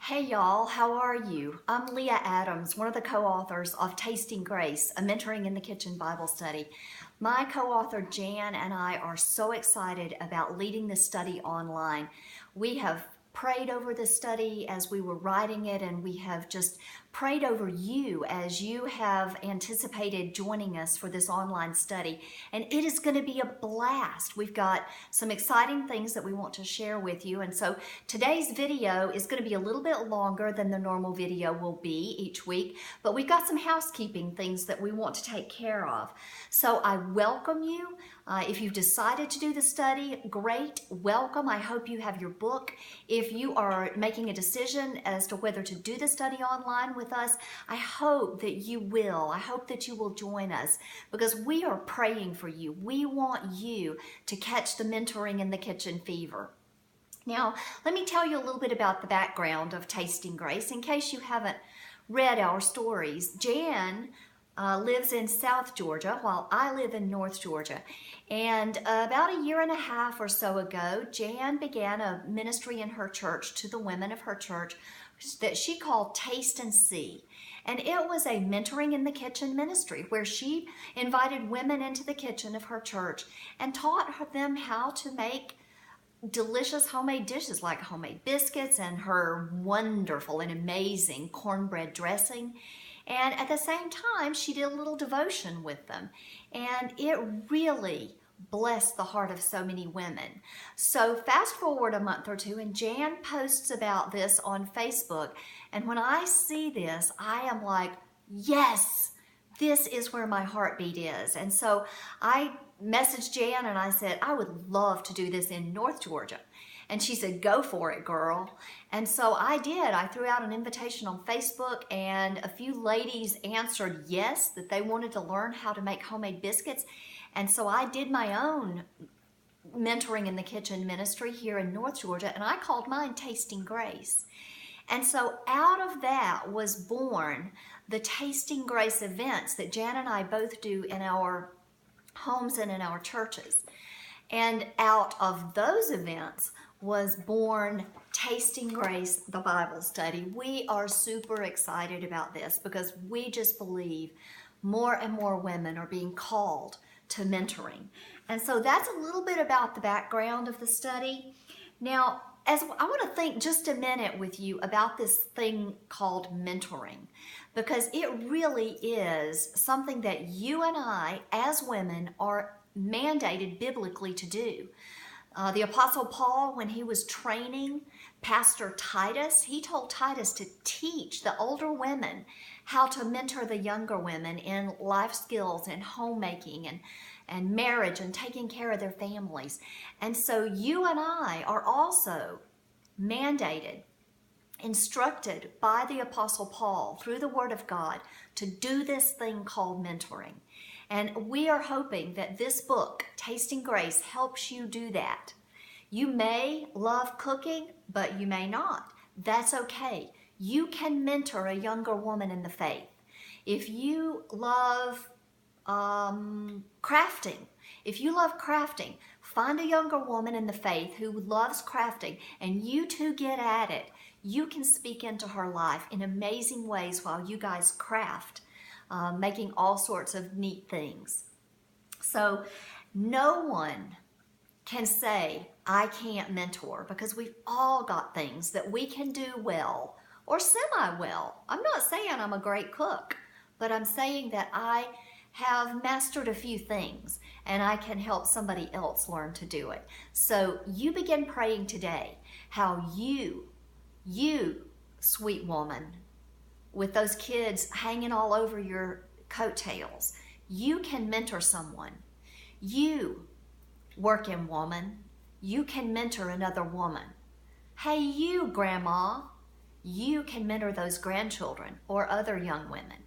Hey y'all, how are you? I'm Leah Adams, one of the co-authors of Tasting Grace, a Mentoring in the Kitchen Bible study. My co-author Jan and I are so excited about leading this study online. We have prayed over this study as we were writing it, and we have just prayed over you as you have anticipated joining us for this online study. And it is going to be a blast. We've got some exciting things that we want to share with you. And so today's video is going to be a little bit longer than the normal video will be each week, but we've got some housekeeping things that we want to take care of. So I welcome you. If you've decided to do the study, great, welcome. I hope you have your book. If you are making a decision as to whether to do the study online with us, I hope that you will. I hope that you will join us because we are praying for you. We want you to catch the mentoring in the kitchen fever. Now, let me tell you a little bit about the background of Tasting Grace in case you haven't read our stories. Jan lives in South Georgia while I live in North Georgia. And about a year and a half or so ago, Jan began a ministry in her church to the women of her church that she called Taste and See. And it was a mentoring in the kitchen ministry where she invited women into the kitchen of her church and taught them how to make delicious homemade dishes like homemade biscuits and her wonderful and amazing cornbread dressing. And at the same time, she did a little devotion with them. And it really blessed the heart of so many women. So fast forward a month or two, and Jan posts about this on Facebook. And when I see this, I am like, yes, this is where my heartbeat is. And so I messaged Jan and I said, I would love to do this in North Georgia. And she said, go for it, girl. And so I did. I threw out an invitation on Facebook, and a few ladies answered yes, that they wanted to learn how to make homemade biscuits. And so I did my own mentoring in the kitchen ministry here in North Georgia, and I called mine Tasting Grace. And so out of that was born the Tasting Grace events that Jan and I both do in our homes and in our churches. And out of those events was born Tasting Grace, the Bible study. We are super excited about this because we just believe more and more women are being called to mentoring. And so that's a little bit about the background of the study. Now, as I want to think just a minute with you about this thing called mentoring, because it really is something that you and I, as women, are mandated biblically to do. The Apostle Paul, when he was training Pastor Titus, he told Titus to teach the older women how to mentor the younger women in life skills and homemaking and marriage and taking care of their families. And so you and I are also mandated, instructed by the Apostle Paul through the Word of God to do this thing called mentoring. And we are hoping that this book, Tasting Grace, helps you do that. You may love cooking, but you may not. That's okay. You can mentor a younger woman in the faith. If you love crafting, find a younger woman in the faith who loves crafting, and you two get at it. You can speak into her life in amazing ways while you guys craft, making all sorts of neat things. So no one can say, I can't mentor, because we've all got things that we can do well or semi-well. I'm not saying I'm a great cook, but I'm saying that I have mastered a few things and I can help somebody else learn to do it. So you begin praying today how you, sweet woman, with those kids hanging all over your coattails, you can mentor someone. You, working woman, you can mentor another woman. Hey, you, grandma, you can mentor those grandchildren or other young women.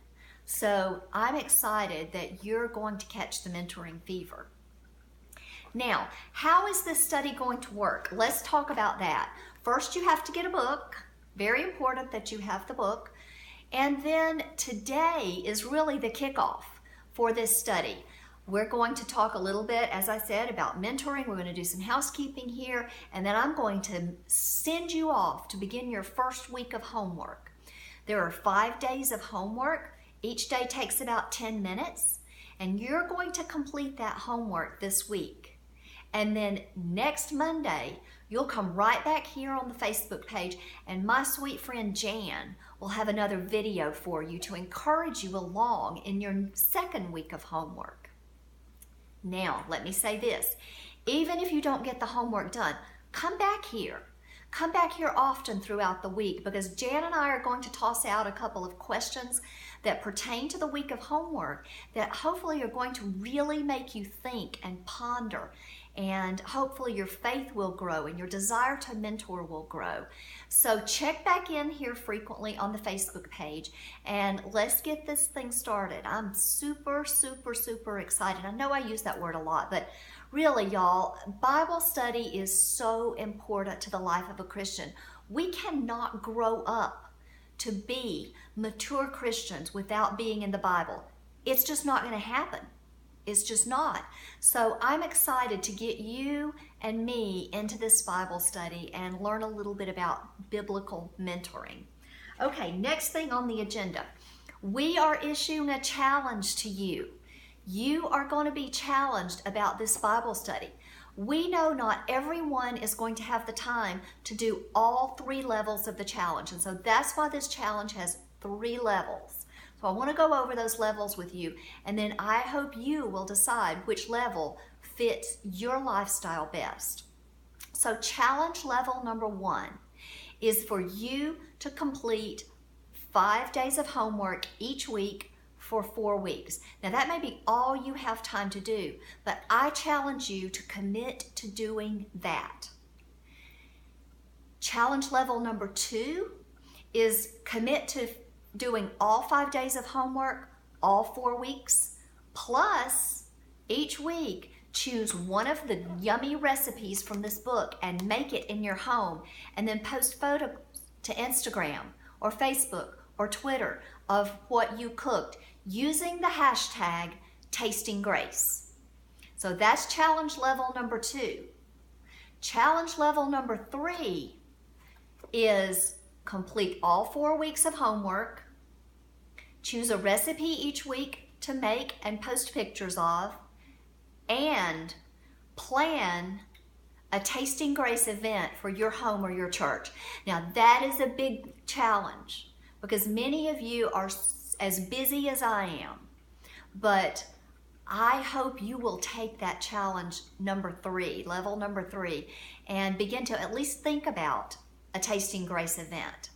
So I'm excited that you're going to catch the mentoring fever. Now, how is this study going to work? Let's talk about that. First, you have to get a book. Very important that you have the book. And then today is really the kickoff for this study. We're going to talk a little bit, as I said, about mentoring. We're going to do some housekeeping here, and then I'm going to send you off to begin your first week of homework. There are 5 days of homework. Each day takes about 10 minutes, and you're going to complete that homework this week. And then next Monday, you'll come right back here on the Facebook page, and my sweet friend Jan will have another video for you to encourage you along in your second week of homework. Now, let me say this. Even if you don't get the homework done, come back here. Come back here often throughout the week, because Jan and I are going to toss out a couple of questions that pertain to the week of homework that hopefully are going to really make you think and ponder, and hopefully your faith will grow and your desire to mentor will grow. So check back in here frequently on the Facebook page, and let's get this thing started. I'm super, super, super excited. I know I use that word a lot, but really, y'all, Bible study is so important to the life of a Christian. We cannot grow up to be mature Christians without being in the Bible. It's just not going to happen. It's just not. So I'm excited to get you and me into this Bible study and learn a little bit about biblical mentoring. Okay, next thing on the agenda. We are issuing a challenge to you. You are going to be challenged about this Bible study. We know not everyone is going to have the time to do all 3 levels of the challenge, and so that's why this challenge has 3 levels. So I want to go over those levels with you, and then I hope you will decide which level fits your lifestyle best. So challenge level number 1 is for you to complete 5 days of homework each week for 4 weeks. Now that may be all you have time to do, but I challenge you to commit to doing that. Challenge level number 2 is commit to doing all 5 days of homework, all 4 weeks, plus each week choose one of the yummy recipes from this book and make it in your home, and then post photos to Instagram or Facebook or Twitter of what you cooked using the hashtag #TastingGrace. So that's challenge level number 2. Challenge level number 3 is complete all 4 weeks of homework, choose a recipe each week to make and post pictures of, and plan a Tasting Grace event for your home or your church. Now that is a big challenge because many of you are as busy as I am, but I hope you will take that challenge number 3, level number 3, and begin to at least think about a Tasting Grace event.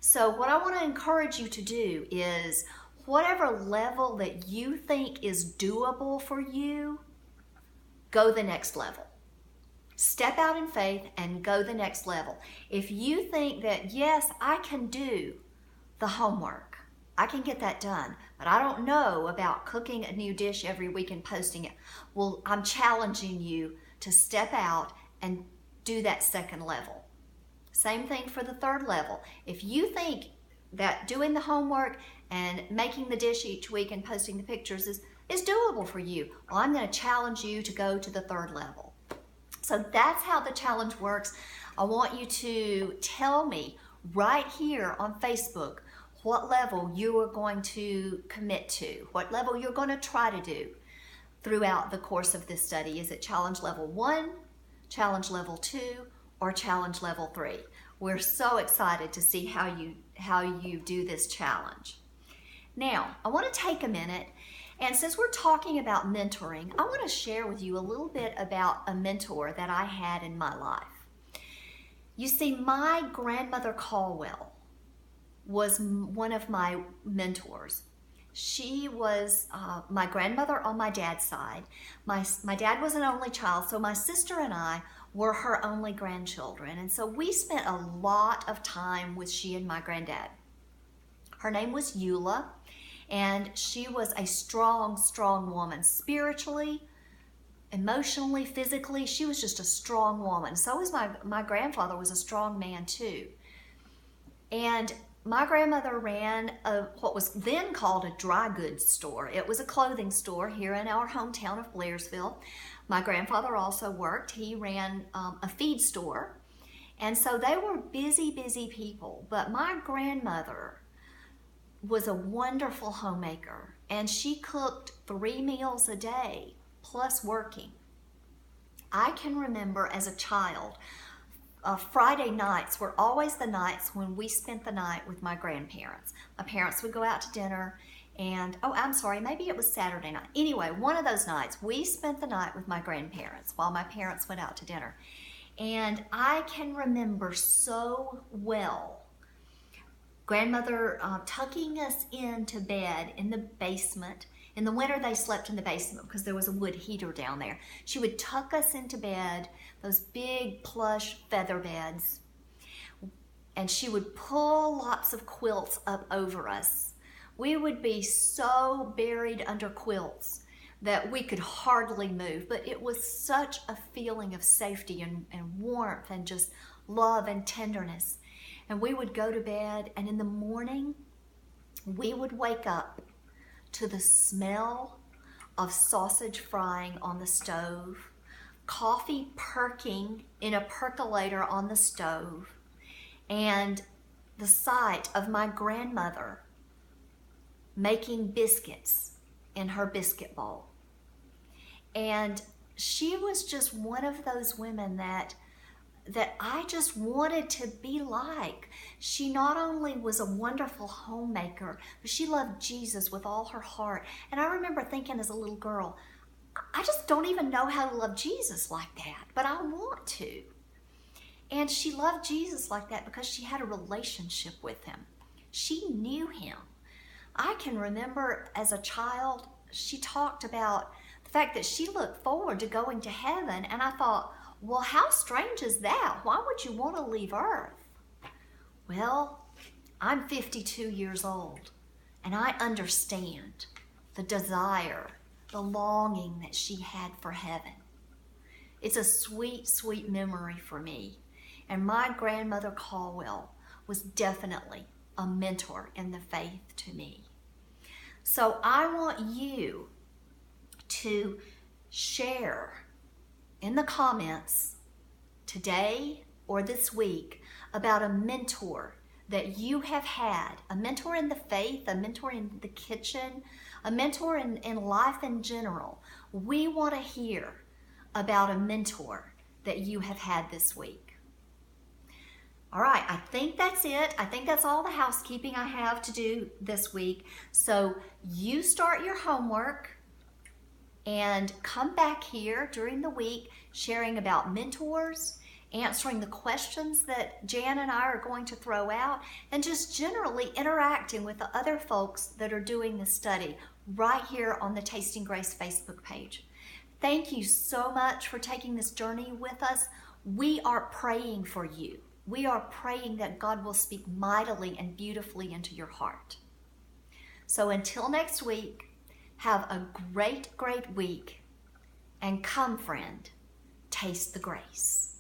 So what I want to encourage you to do is whatever level that you think is doable for you, go the next level. Step out in faith and go the next level. If you think that, yes, I can do the homework, I can get that done, but I don't know about cooking a new dish every week and posting it, well, I'm challenging you to step out and do that second level. Same thing for the third level. If you think that doing the homework and making the dish each week and posting the pictures is doable for you, well, I'm going to challenge you to go to the third level. So that's how the challenge works. I want you to tell me right here on Facebook what level you are going to commit to, what level you're going to try to do throughout the course of this study. Is it challenge level 1, challenge level 2, or challenge level 3? We're so excited to see how you do this challenge. Now, I want to take a minute, and since we're talking about mentoring, I want to share with you a little bit about a mentor that I had in my life. You see, my grandmother Caldwell was one of my mentors. She was my grandmother on my dad's side. My dad was an only child, so my sister and I were her only grandchildren. And so we spent a lot of time with she and my granddad. Her name was Eula, and she was a strong, strong woman. Spiritually, emotionally, physically, she was just a strong woman. So was my grandfather was a strong man too. And my grandmother ran what was then called a dry goods store. It was a clothing store here in our hometown of Blairsville. My grandfather also worked. He ran a feed store. And so they were busy, busy people. But my grandmother was a wonderful homemaker, and she cooked 3 meals a day plus working. I can remember as a child, Friday nights were always the nights when we spent the night with my grandparents. My parents would go out to dinner, and maybe it was Saturday night. Anyway, one of those nights we spent the night with my grandparents while my parents went out to dinner. And I can remember so well grandmother tucking us into bed in the basement. In the winter, they slept in the basement because there was a wood heater down there. She would tuck us into bed, those big plush feather beds, and she would pull lots of quilts up over us. We would be so buried under quilts that we could hardly move, but it was such a feeling of safety and warmth and just love and tenderness. And we would go to bed, and in the morning, we would wake up to the smell of sausage frying on the stove, coffee perking in a percolator on the stove, and the sight of my grandmother making biscuits in her biscuit bowl. And she was just one of those women that I just wanted to be like. She not only was a wonderful homemaker, but she loved Jesus with all her heart. And I remember thinking as a little girl, I just don't even know how to love Jesus like that, but I want to. And she loved Jesus like that because she had a relationship with him. She knew him. I can remember as a child, she talked about the fact that she looked forward to going to heaven, and I thought, well, how strange is that? Why would you want to leave Earth? Well, I'm 52 years old, and I understand the desire, the longing that she had for heaven. It's a sweet, sweet memory for me. And my grandmother Caldwell was definitely a mentor in the faith to me. So I want you to share in the comments today or this week about a mentor that you have had, a mentor in the faith, a mentor in the kitchen, a mentor in life in general. We want to hear about a mentor that you have had this week. All right, I think that's it. I think that's all the housekeeping I have to do this week. So you start your homework and come back here during the week sharing about mentors, answering the questions that Jan and I are going to throw out, and just generally interacting with the other folks that are doing the study right here on the Tasting Grace Facebook page. Thank you so much for taking this journey with us. We are praying for you. We are praying that God will speak mightily and beautifully into your heart. So until next week, have a great, great week. And come, friend, taste the grace.